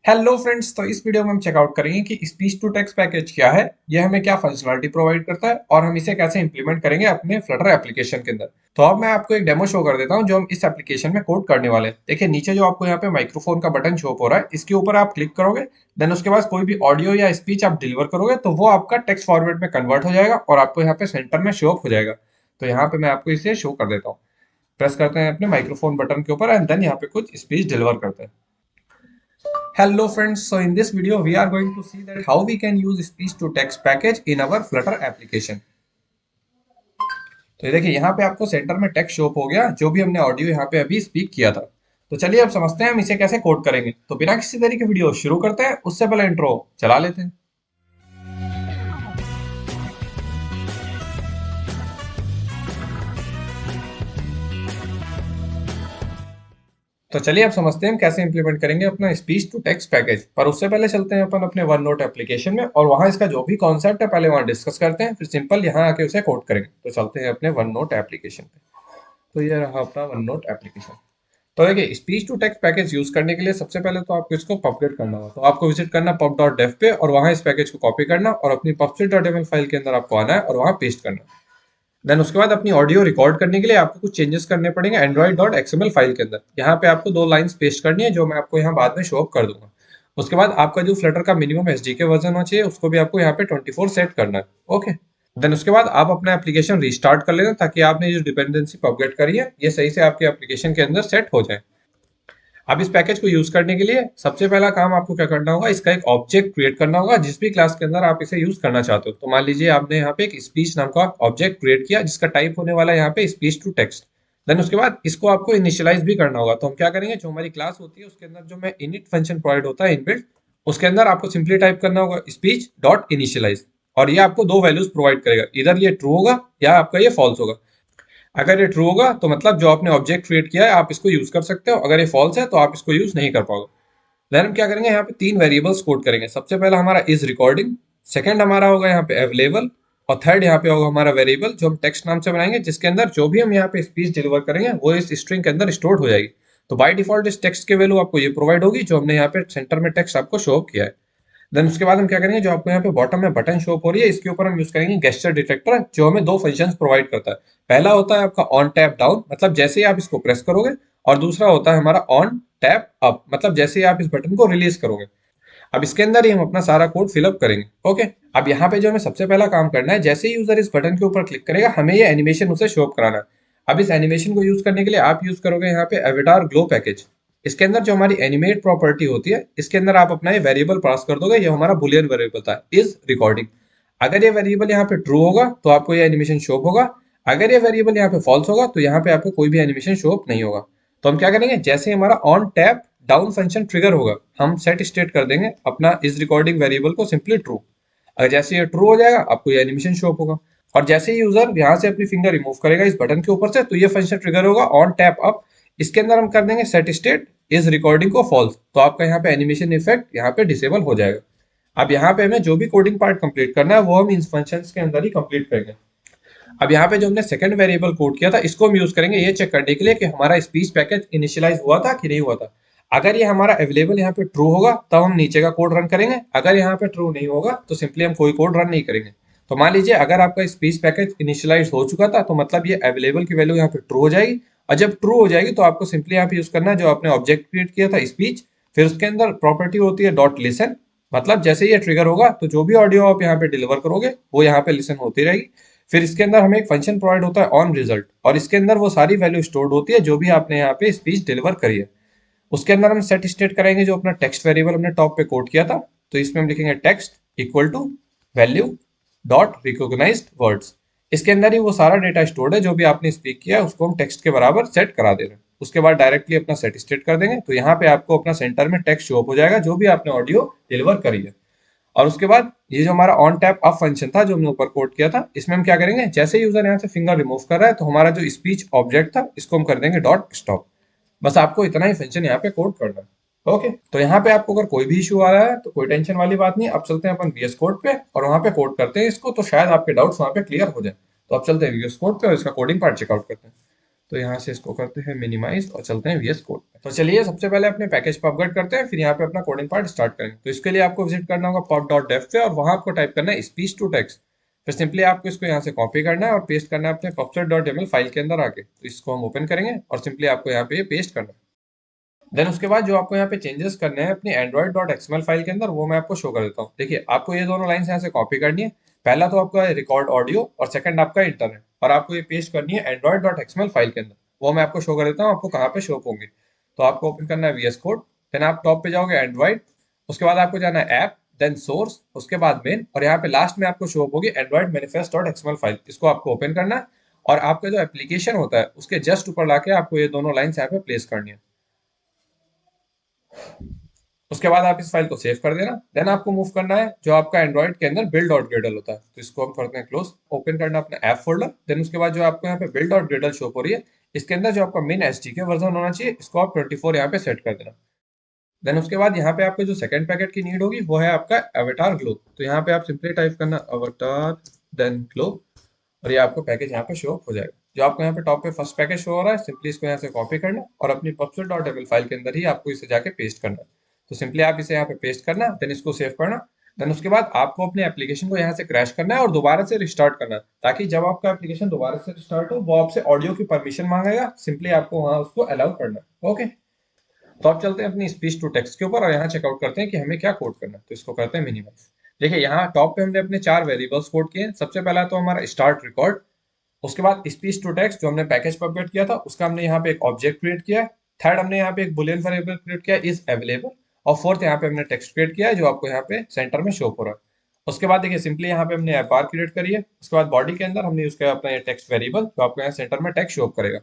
Hello friends, तो इस video में हम चेकआउट करेंगे कि स्पीच टू टेक्स्ट पैकेज क्या है, यह हमें क्या फंक्शनलिटी प्रोवाइड करता है और हम इसे कैसे इंप्लीमेंट करेंगे अपने फ्लटर एप्लीकेशन के अंदर। तो अब मैं आपको एक डेमो शो कर देता हूं जो हम इस एप्लीकेशन में कोड करने वाले हैं। देखिए नीचे जो आपको यहाँ पे माइक्रोफोन का बटन शो हो रहा है, इसके ऊपर आप क्लिक करोगे, देन उसके बाद कोई भी ऑडियो या स्पीच आप डिलीवर करोगे तो वो आपका टेक्स्ट फॉर्मेट में कन्वर्ट हो जाएगा और आपको यहाँ पे सेंटर में शो अप हो जाएगा। तो यहाँ पे मैं आपको इसे शो कर देता हूँ। प्रेस करते हैं अपने माइक्रोफोन बटन के ऊपर एंड देन यहाँ पे कुछ स्पीच डिलीवर करते हैं। Hello friends, so in this video we are going to see that how we can use speech to text package in our Flutter application. तो ये देखिए यहाँ पे आपको सेंटर में टेक्स्ट शो हो गया जो भी हमने ऑडियो यहाँ पे अभी स्पीक किया था। तो चलिए अब समझते हैं हम इसे कैसे कोड करेंगे। तो बिना किसी देरी के वीडियो शुरू करते हैं, उससे पहले इंट्रो चला लेते हैं। तो चलिए अब समझते हैं हम कैसे इंप्लीमेंट करेंगे अपना स्पीच टू टेक्स्ट पैकेज। पर उससे पहले चलते हैं अपन अपने वन नोट एप्लीकेशन में और वहां इसका जो भी कॉन्सेप्ट है पहले वहां डिस्कस करते हैं, फिर सिंपल यहाँ आके उसे कोड करेंगे। तो चलते हैं अपने वन नोट एप्लीकेशन पे। तो ये रहा अपना वन नोट एप्लीकेशन। तो देखिए speech to text package use करने के लिए सबसे पहले तो आपको इसको पबगेट करना होगा। तो आपको विजिट करना pub.dev पे और वहां इस पैकेज को कॉपी करना और अपनी pubscript.yml फाइल के अंदर आपको आना है और वहां पेस्ट करना। देन उसके बाद अपनी ऑडियो रिकॉर्ड करने के लिए आपको कुछ चेंजेस करने पड़ेंगे android.xml फाइल के अंदर। यहाँ पे आपको 2 लाइंस पेस्ट करनी है जो मैं आपको यहाँ बाद में शो अप कर दूंगा। उसके बाद आपका जो फ्लटर का मिनिमम एसडीके वर्जन होना चाहिए उसको भी आपको यहाँ पे 24 सेट करना है। ओके, देन उसके बाद आप अपना एप्लीकेशन रिस्टार्ट कर लेना ताकि आपने जो डिपेंडेंसी पबगेट करी है ये सही से आपके एप्लीकेशन के अंदर सेट हो जाए। अब इस पैकेज को यूज करने के लिए सबसे पहला काम आपको क्या करना होगा, इसका एक ऑब्जेक्ट क्रिएट करना होगा जिस भी क्लास के अंदर आप इसे यूज करना चाहते हो। तो मान लीजिए आपने यहाँ पे एक स्पीच नाम का ऑब्जेक्ट क्रिएट किया जिसका टाइप होने वाला है यहाँ पे स्पीच टू टेक्स्ट। देन उसके बाद इसको आपको इनिशियलाइज भी करना होगा। तो हम क्या करेंगे, जो हमारी क्लास होती है उसके अंदर जो मैं इनिट फंक्शन प्रोवाइड होता है इनबिल्ट, उसके अंदर आपको सिंपली टाइप करना होगा स्पीच डॉट इनिशियलाइज और ये आपको 2 वैल्यूज प्रोवाइड करेगा, इधर ये ट्रू होगा या आपका ये फॉल्स होगा। अगर ये ट्रू होगा तो मतलब जो आपने ऑब्जेक्ट क्रिएट किया है आप इसको यूज कर सकते हो, अगर ये फॉल्स है तो आप इसको यूज नहीं कर पाओगे। देन हम क्या करेंगे, यहाँ पे 3 वेरिएबल्स कोड करेंगे। सबसे पहला हमारा इज रिकॉर्डिंग, सेकंड हमारा होगा यहाँ पे अवेलेबल और थर्ड यहाँ पे होगा हमारा वेरिएबल जो हम टेक्स्ट नाम से बनाएंगे जिसके अंदर जो भी हम यहाँ पे स्पीच डिलीवर करेंगे वो इस स्ट्रिंग के अंदर स्टोर हो जाएगी। तो बाय डिफॉल्ट इस टेक्स्ट की वैल्यू आपको ये प्रोवाइड होगी जो हमने यहाँ पे सेंटर में टेक्स्ट आपको शो किया है। देन उसके बाद हम क्या करेंगे, जो आपको यहाँ पे बॉटम में बटन शो हो रही है इसके ऊपर हम यूज करेंगे गेस्चर डिटेक्टर जो हमें 2 फंक्शंस प्रोवाइड करता है। पहला होता है आपका ऑन टैप डाउन, मतलब जैसे ही आप इसको प्रेस करोगे, और दूसरा होता है हमारा ऑन टैप अप, मतलब जैसे ही आप इस बटन को रिलीज करोगे। अब इसके अंदर ही हम अपना सारा कोड फिलअप करेंगे। ओके, अब यहाँ पे जो हमें सबसे पहला काम करना है, जैसे ही यूजर इस बटन के ऊपर क्लिक करेगा हमें ये एनिमेशन उसे शो अप कराना है। अब इस एनिमेशन को यूज करने के लिए आप यूज करोगे यहाँ पे एवेटार ग्लो पैकेज। इसके अंदर जो हमारी एनिमेट प्रॉपर्टी होती है इसके अंदर आप अपना ये वेरिएबल पास कर दोगे, ये हमारा बुलियन वेरिएबल था इज रिकॉर्डिंग। अगर ये वेरिएबल यहाँ पे ट्रू होगा तो आपको ये एनिमेशन शो अप होगा, अगर ये वेरिएबल यहाँ पे फॉल्स होगा तो यहाँ पे आपको कोई भी एनिमेशन शो अप नहीं होगा। तो हम क्या करेंगे, जैसे ही हमारा on tap down function trigger होगा हम सेट स्टेट कर देंगे अपना इस रिकॉर्डिंग वेरिएबल को सिंपली ट्रू। अगर जैसे ये ट्रू हो जाएगा आपको ये एनिमेशन शो अप होगा, और जैसे ही यूजर यहाँ से अपनी फिंगर रिमूव करेगा इस बटन के ऊपर से तो ये फंक्शन ट्रिगर होगा ऑन टैप अप। इसके अंदर हम कर देंगे सेट स्टेट इस रिकॉर्डिंग को फॉल्स, तो आपका यहाँ पे एनिमेशन इफेक्ट यहाँ पे डिसेबल हो जाएगा। अब यहाँ पे हमें जो भी कोडिंग पार्ट कंप्लीट करना है वो हम इन फंक्शंस के अंदर ही कंप्लीट करेंगे। अब यहाँ पे जो हमने सेकंड वेरिएबल कोड किया था इसको हम यूज करेंगे ये चेक करने के लिए कि हमारा स्पीच पैकेज इनिशियलाइज हुआ था कि नहीं हुआ था। अगर ये हमारा अवेलेबल यहाँ पे ट्रू होगा तब हम नीचे का कोड रन करेंगे, अगर यहाँ पे ट्रू नहीं होगा तो सिंपली हम कोई कोड रन नहीं करेंगे। तो मान लीजिए अगर आपका स्पीच पैकेज इनिशियलाइज हो चुका था तो मतलब ये अवेलेबल की वैल्यू यहाँ पे ट्रू हो जाएगी, और जब ट्रू हो जाएगी तो आपको सिंपली यहाँ पे यूज करना है जो आपने ऑब्जेक्ट क्रिएट किया था स्पीच, फिर उसके अंदर प्रॉपर्टी होती है डॉट लिसन, मतलब जैसे ये ट्रिगर होगा तो जो भी ऑडियो आप यहाँ पे डिलीवर करोगे वो यहाँ पे लिसन होती रहेगी। फिर इसके अंदर हमें एक फंक्शन प्रोवाइड होता है ऑन रिजल्ट और इसके अंदर वो सारी वैल्यू स्टोर्ड होती है जो भी आपने यहाँ पे स्पीच डिलीवर करी है। उसके अंदर हम सेट स्टेट करेंगे जो अपना टेक्स्ट वेरिएबल हमने टॉप पे कोड किया था। तो इसमें हम लिखेंगे text equal to value dot recognized words. इसके अंदर ही वो सारा डेटा स्टोर्ड है जो भी आपने स्पीक किया है उसको हम टेक्स्ट के बराबर सेट करा दे रहे हैं। उसके बाद डायरेक्टली अपना सेट स्टेट कर देंगे तो यहाँ पे आपको अपना सेंटर में टेक्स्ट शो अप हो जाएगा जो भी आपने ऑडियो डिलीवर करी है। और उसके बाद ये जो हमारा ऑन टैप अप फंक्शन था जो हमने ऊपर कोड किया था इसमें हम क्या करेंगे, जैसे यूजर यहाँ से फिंगर रिमूव कर रहा है तो हमारा जो स्पीच ऑब्जेक्ट था इसको हम कर देंगे डॉट स्टॉप। बस आपको इतना ही फंक्शन यहाँ पे कोड करना है। ओके, तो यहाँ पे आपको अगर कोई भी इशू आ रहा है तो कोई टेंशन वाली बात नहीं। अब चलते हैं अपन VS कोड पे और वहाँ पे कोड करते हैं इसको, तो शायद आपके डाउट्स वहाँ पे क्लियर हो जाए। तो अब चलते हैं VS कोड पे और इसका कोडिंग पार्ट चेकआउट करते हैं। तो यहाँ से इसको करते हैं मिनिमाइज और चलते हैं VS कोड पे। तो चलिए सबसे पहले अपने पैकेज को अपग्रेड करते हैं, फिर यहाँ पे अपना कोडिंग पार्ट स्टार्ट करेंगे। तो इसके लिए आपको विजिट करना होगा pub.dev पे और वहां आपको टाइप करना है स्पीच टू टेक्स्ट। फिर सिंपली आपको इसको यहाँ से कॉपी करना है और पेस्ट करना है अपने pubsub.ml फाइल के अंदर आके। तो इसको हम ओपन करेंगे और सिंपली आपको यहाँ पे पेस्ट करना है। देन उसके बाद जो आपको यहाँ पे चेंजेस करने हैं अपनी android.xml फाइल के अंदर, वो मैं आपको शो कर देता हूँ। देखिए आपको ये दोनों लाइन्स यहाँ से कॉपी करनी है। पहला तो आपका रिकॉर्ड ऑडियो और सेकंड आपका इंटरनेट, और आपको ये पेस्ट करनी है android.xml फाइल के अंदर। वो मैं आपको शो कर देता हूँ आपको कहाँ पे शो होंगे। तो आपको ओपन करना है VS कोड, देन आप टॉप पे जाओगे एंड्रॉइड, उसके बाद आपको जाना है ऐप, देन सोर्स, उसके बाद मेन, और यहाँ पे लास्ट में आपको शो होगी एंड्रॉइड मैनिफेस्ट.xml फाइल। इसको आपको ओपन करना है और आपका जो एप्लीकेशन होता है उसके जस्ट ऊपर लाके आपको ये दोनों लाइन्स यहाँ पे प्लेस करनी है। उसके बाद आप इस फाइल को सेव कर देना। देन आपको मूव करना है जो आपका एंड्रॉइड के अंदर build डॉट ग्रेडल होता है, तो इसको हम करते हैं क्लोज। ओपन करना अपना ऐप फोल्डर, देन उसके बाद जो आपको यहाँ पे build डॉट ग्रेडल शो हो रही है, इसके अंदर जो आपका मेन SDK वर्जन होना चाहिए, इसको आप 24 यहाँ पे सेट कर देना। देन उसके बाद यहाँ पे आपको जो सेकंड पैकेट की नीड होगी वो है आपका अवतार ग्लो। तो यहाँ पे आप सिंपली टाइप करना अवतार देन ग्लो, और ये आपको पैकेज यहाँ पे शो हो जाएगा। जो आपको यहाँ पे टॉप पे फर्स्ट पैकेज शो हो रहा है, सिंपली इसको यहाँ से कॉपी करना और अपनी pubsub.ml फाइल के अंदर ही आपको इसे जाके पेस्ट करना है। तो सिंपली आप इसे यहाँ पे पेस्ट करना, देन इसको सेव करना। देन उसके बाद आपको अपने एप्लीकेशन को यहाँ से क्रैश करना है और दोबारा से रिस्टार्ट करना है, ताकि जब आपका एप्लीकेशन दोबारा से रिस्टार्ट हो वो आपसे ऑडियो की परमिशन मांगेगा, सिंपली आपको वहाँ उसको अलाउ करना है। ओके, तो आप चलते हैं अपनी स्पीच टू टेक्स्ट के ऊपर और यहाँ चेकआउट करते हैं कि हमें क्या कोड करना है। तो इसको करते हैं मिनिमाइज। देखिए यहाँ टॉप पे हमने अपने 4 वेरिएबल्स कोड किए हैं। सबसे पहला तो हमारा स्टार्ट रिकॉर्ड, उसके बाद स्पीच टू टेक्स्ट जो हमने पैकेज पर अपडेट किया था उसका हमने यहाँ पे एक ऑब्जेक्ट क्रिएट किया है। थर्ड हमने यहाँ पे एक बुलियन वेरिएबल क्रिएट किया है इज अवेलेबल, और फोर्थ यहाँ पे हमने टेक्स्ट क्रिएट किया है जो आपको यहाँ पे सेंटर में शो हो रहा है। उसके बाद देखिए सिंपली यहाँ पे हमने बार क्रिएट करी है। उसके बाद बॉडी के अंदर हमने यूज किया अपना ये टेक्स्ट वेरिएबल जो आपको यहाँ सेंटर में टेक्स्ट शो करेगा।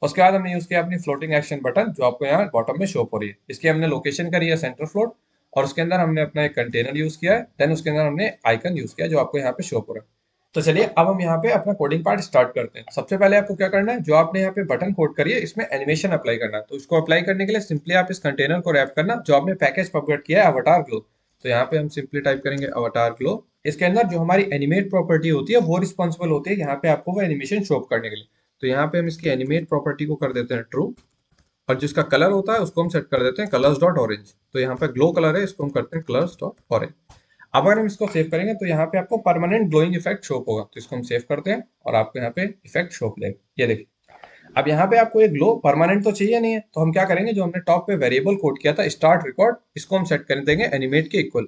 उसके बाद हमने यूज किया अपनी फ्लोटिंग एक्शन बटन जो आपको यहाँ बॉटम में शो हो रही है। इसकी हमने लोकेशन करी है सेंटर फ्लोट, और उसके अंदर हमने अपना एक कंटेनर यूज किया है। देन उसके अंदर हमने आइकन यूज किया जो आपको यहाँ पे शो हो रहा है। तो चलिए अब हम यहाँ पे अपना कोडिंग पार्ट स्टार्ट करते हैं। सबसे पहले आपको क्या करना है, जो आपने यहाँ पे बटन कोड करी है इसमें एनिमेशन अप्लाई करना है। तो इसको अप्लाई करने के लिए सिंपली आप इस कंटेनर को रैप करना जो आपने पैकेज अपग्रेड किया है अवतार ग्लो। तो यहाँ पे हम सिंपली टाइप करेंगे अवतार ग्लो। इसके अंदर जो हमारी एनिमेट प्रॉपर्टी होती है वो रिस्पॉन्सिबल होती है यहाँ पे आपको वो एनिमेशन शो करने के लिए। तो यहाँ पे हम इसकी एनिमेट प्रॉपर्टी को कर देते हैं ट्रू, और जिसका कलर होता है उसको हम सेट कर देते हैं कलर्स डॉट ऑरेंज। तो यहाँ पे ग्लो कलर है, इसको हम करते हैं कलर्स डॉट ऑरेंज। अब अगर हम इसको सेव करेंगे तो यहाँ पे आपको परमानेंट ग्लोइंग इफेक्ट शो होगा। तो इसको हम सेव करते हैं और आपको यहाँ पे इफेक्ट शो मिलेगा, ये देखिए। अब यहाँ पे आपको ये ग्लो परमानेंट तो चाहिए नहीं है, तो हम क्या करेंगे, जो हमने टॉप पे वेरिएबल कोड किया था स्टार्ट रिकॉर्ड, इसको हम सेट कर देंगे एनिमेट के इक्वल।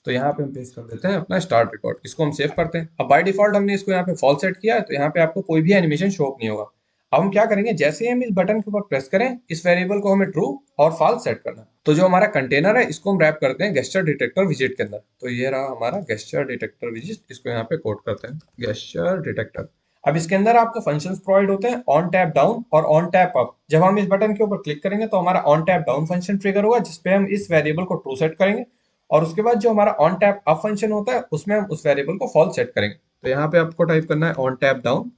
तो यहाँ पे हम पेस्ट कर देते हैं अपना स्टार्ट रिकॉर्ड, इसको हम सेव करते हैं। अब बाय डिफॉल्ट हमने इसको यहाँ पे फॉल्स सेट किया है, तो यहाँ पे आपको कोई भी एनिमेशन शो नहीं होगा। अब हम क्या करेंगे, जैसे ही हम इस बटन के ऊपर प्रेस करें इस वेरिएबल को हमें ट्रू और फॉल्स सेट करना है। तो जो हमारा कंटेनर है इसको हम रैप करते हैं गेस्चर डिटेक्टर विजिट के अंदर। तो ये रहा हमारा गेस्चर डिटेक्टर विजिट, इसको यहाँ पे कोड करते हैं गेस्चर डिटेक्टर। अब इसके अंदर आपको फंक्शंस प्रोवाइड होते हैं ऑन टैप डाउन और ऑन टैप अप। जब हम इस बटन के ऊपर क्लिक करेंगे तो हमारा on tap down function trigger होगा जिसपे हम इस वेरिएबल को ट्रू सेट करेंगे, और उसके बाद जो हमारा ऑन टैप अप फंक्शन होता है उसमें हम उस वेरिएबल को फॉल्स सेट करेंगे। तो यहाँ पे आपको टाइप करना है ऑन टैप डाउन,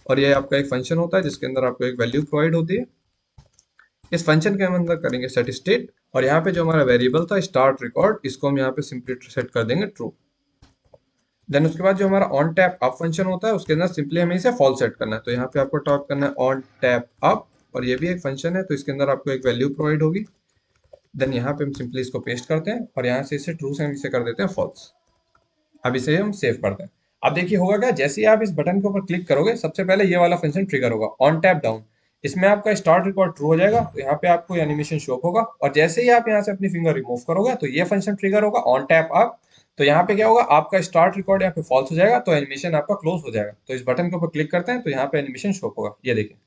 और ये आपका एक फंक्शन होता है जिसके अंदर आपको एक वैल्यू प्रोवाइड होती है। इस फंक्शन के अंदर करेंगे सेट स्टेट, और यहाँ पे जो हमारा वेरिएबल था स्टार्ट रिकॉर्ड, इसको हम यहाँ पे सिंपली सेट कर देंगे ट्रू। देन उसके बाद जो हमारा ऑन टैप अप फंक्शन होता है उसके अंदर सिंपली हमें इसे फॉल्स सेट करना है। तो यहाँ पे आपको टाइप करना है ऑन टैप अप, और ये भी एक फंक्शन है तो इसके अंदर आपको एक वैल्यू प्रोवाइड होगी। देन यहाँ पे हम सिंपली इसको पेस्ट करते हैं और यहाँ से इसे ट्रू से हम इसे कर देते हैं फॉल्स। अब इसे हम सेव करते हैं। अब देखिए होगा क्या, जैसे ही आप इस बटन के ऊपर क्लिक करोगे सबसे पहले ये वाला फंक्शन ट्रिगर होगा ऑन टैप डाउन। इसमें आपका स्टार्ट रिकॉर्ड ट्रू हो जाएगा, तो यहाँ पे आपको एनिमेशन शो होगा, और जैसे ही आप यहाँ से अपनी फिंगर रिमूव करोगे तो ये फंक्शन ट्रिगर होगा ऑन टैप अप। तो यहाँ पे क्या होगा, आपका स्टार्ट रिकॉर्ड यहाँ पे फॉल्स हो जाएगा, तो एनिमेशन आपका क्लोज हो जाएगा। तो इस बटन के ऊपर क्लिक करते हैं तो यहाँ पे एनिमेशन शो होगा, ये देखिए।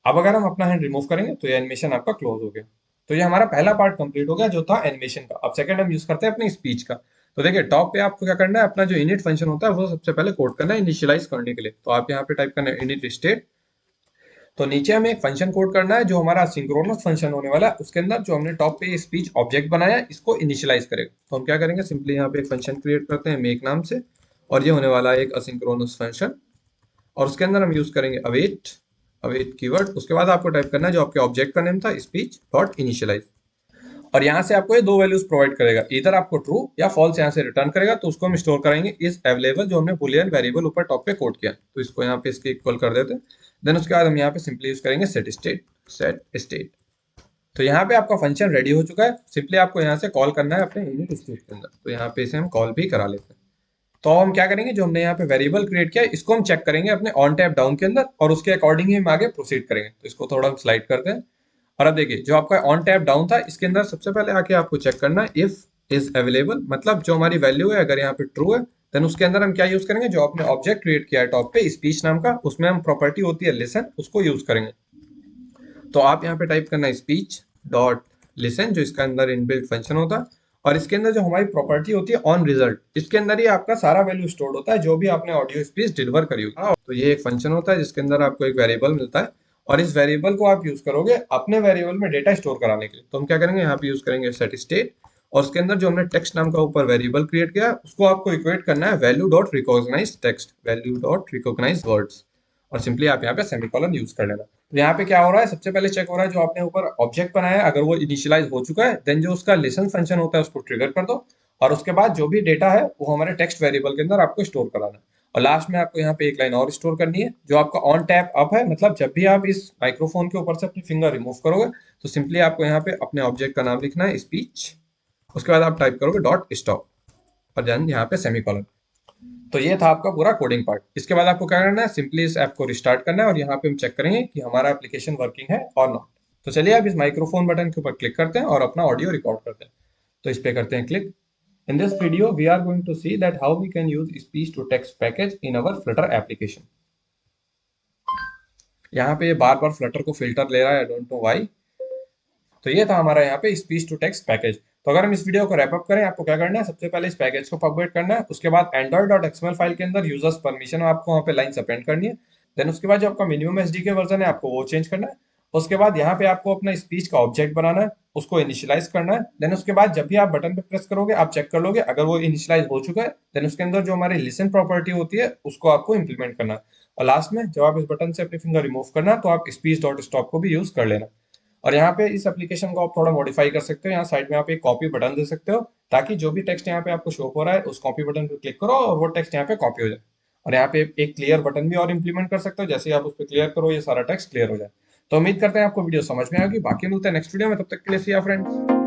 अब अगर हम अपना हैंड रिमूव करेंगे तो ये एनिमेशन आपका क्लोज हो गया। तो ये हमारा पहला पार्ट कंप्लीट हो गया जो था एनिमेशन का। अब सेकंड हम यूज करते हैं अपनी स्पीच का। तो देखिए टॉप पे आपको क्या करना है, अपना जो इनिट फंक्शन होता है वो सबसे पहले कोड करना है इनिशियलाइज करने के लिए। तो आप यहाँ पे टाइप करना है इनिट स्टेट। तो नीचे हमें एक फंक्शन कोड करना है जो हमारा सिंक्रोनस फंक्शन होने वाला है, उसके अंदर जो हमने टॉप पे स्पीच ऑब्जेक्ट बनाया है इसको इनिशियलाइज करेगा। तो हम क्या करेंगे, सिंपली यहाँ पे एक फंक्शन क्रिएट करते हैं मेक नाम से, और ये होने वाला है एक असिंक्रोनस फंक्शन, और उसके अंदर हम यूज करेंगे अवेट कीवर्ड। उसके बाद आपको टाइप करना है जो आपके ऑब्जेक्ट का नेम था स्पीच डॉट इनिशियलाइज, और यहाँ से आपको ये दो वैल्यूज प्रोवाइड करेगा, इधर आपको ट्रू या फॉल्स यहाँ से रिटर्न करेगा। तो उसको हम स्टोर करेंगे इज अवेलेबल जो हमने बुलियन वेरिएबल ऊपर टॉप पे कोड किया। तो इसको यहाँ पे इसके इक्वल कर देते हैं। देन उसके बाद हम यहाँ पे सिंपली यूज करेंगे सेट स्टेट। तो यहाँ पे आपका फंक्शन रेडी हो चुका है, सिंपली आपको यहाँ से कॉल करना है अपने इनिट स्टेट के अंदर। तो यहाँ पे इसे हम कॉल भी करा लेते हैं। तो हम क्या करेंगे, जो हमने यहाँ पे वेरिएबल क्रिएट किया है इसको हम चेक करेंगे अपने ऑन टैप डाउन के अंदर, और उसके अकॉर्डिंग ही हम आगे प्रोसीड करेंगे। तो इसको थोड़ा हम स्लाइड करते हैं, और अब देखिए जो आपका ऑन टैप डाउन था इसके अंदर सबसे पहले आके आपको चेक करना है इफ इज अवेलेबल, मतलब जो हमारी वैल्यू है अगर यहाँ पे ट्रू है देन उसके अंदर हम क्या यूज करेंगे, जो आपने ऑब्जेक्ट क्रिएट किया है टॉप पे स्पीच नाम का, उसमें हम प्रॉपर्टी होती है लिसन, उसको यूज करेंगे। तो आप यहाँ पे टाइप करना है स्पीच डॉट लिसन, जो इसका अंदर इनबिल्ट फंक्शन होता है, और इसके अंदर जो हमारी प्रॉपर्टी होती है ऑन रिजल्ट, इसके अंदर ही आपका सारा वैल्यू स्टोर्ड होता है जो भी आपने ऑडियो स्पीच डिलीवर करी होगी। तो ये एक फंक्शन होता है जिसके अंदर आपको एक वेरिएबल मिलता है, और इस वेरिएबल को आप यूज करोगे अपने वेरिएबल में डेटा स्टोर कराने के लिए। तो हम क्या करेंगे, यहाँ पे यूज करेंगे सेट स्टेट, और उसके अंदर जो हमने टेक्स्ट नाम का ऊपर वेरिएबल क्रिएट किया उसको आपको इक्वेट करना है value dot recognize text, value dot recognize words, और सिंपली आप यहाँ पे सेमीकोलन यूज कर लेना। तो यहाँ पे क्या हो रहा है, सबसे पहले चेक हो रहा है जो आपने ऊपर ऑब्जेक्ट बनाया है अगर वो इनिशियलाइज हो चुका है, देन जो उसका लिसन फंक्शन होता है उसको ट्रिगर कर दो, और उसके बाद जो भी डेटा है वो हमारे टेक्स्ट वेरिएबल के अंदर आपको स्टोर कराना है। और लास्ट में आपको यहाँ पे एक लाइन और स्टोर करनी है, जो आपका ऑन टैप अप है, मतलब जब भी आप इस माइक्रोफोन के ऊपर से अपनी फिंगर रिमूव करोगे तो सिंपली आपको यहाँ पे अपने ऑब्जेक्ट का नाम लिखना है स्पीच, उसके बाद आप टाइप करोगे डॉट स्टॉप, और देन यहाँ पे सेमीकोलन। तो ये था आपका पूरा कोडिंग पार्ट। इसके बाद आपको क्या करना है, सिंपली इस ऐप को रिस्टार्ट करना है, और यहाँ पे हम चेक करेंगे कि हमारा एप्लीकेशन वर्किंग है और नॉट। तो चलिए आप इस माइक्रोफोन बटन के ऊपर क्लिक करते हैं और अपना ऑडियो रिकॉर्ड करते हैं। तो इस पे करते हैं click. In this video, we are going to see that how we can use speech to text package in our Flutter application. यहाँ पे ये बार बार Flutter को फिल्टर ले रहा है, I don't know why। तो ये था हमारा यहाँ पे स्पीच टू टेक्स्ट पैकेज। तो अगर हम इस वीडियो को रैप अप करें, आपको क्या करना है, सबसे पहले इस पैकेज को अपडेट करना है, उसके बाद android.xml फाइल के अंदर यूजर्स परमिशन आपको वहाँ पे लाइन्स अपेंड करनी है, देन उसके बाद जो आपका मिनिमम एसडीके वर्जन है आपको वो चेंज करना है, उसके बाद यहाँ पे आपको अपना स्पीच का ऑब्जेक्ट बनाना है, उसको इनिशियलाइज करना है, देन उसके बाद जब भी आप बटन पे प्रेस करोगे आप चेक कर लोगे अगर वो इनिशियलाइज हो चुका है, देन उसके अंदर जो हमारी लिसन प्रॉपर्टी होती है उसको आपको इंप्लीमेंट करना है, और लास्ट में जब आप इस बटन से अपनी फिंगर रिमूव करना तो आप स्पीच डॉट स्टॉप को भी यूज कर लेना। और यहाँ पे इस एप्लीकेशन को आप थोड़ा मॉडिफाई कर सकते हो, यहाँ साइड में आप एक कॉपी बटन दे सकते हो, ताकि जो भी टेक्स्ट यहाँ पे आपको शो हो रहा है उस कॉपी बटन पे क्लिक करो और वो टेक्स्ट यहाँ पे कॉपी हो जाए। और यहाँ पे एक क्लियर बटन भी और इंप्लीमेंट कर सकते हो, जैसे ही आप उस पर क्लियर करो ये सारा टेक्स्ट क्लियर हो जाए। तो उम्मीद करते हैं आपको वीडियो समझ में आएगी, बाकी मिलते हैं नेक्स्ट वीडियो में, तब तक के लिए सी या फ्रेंड्स।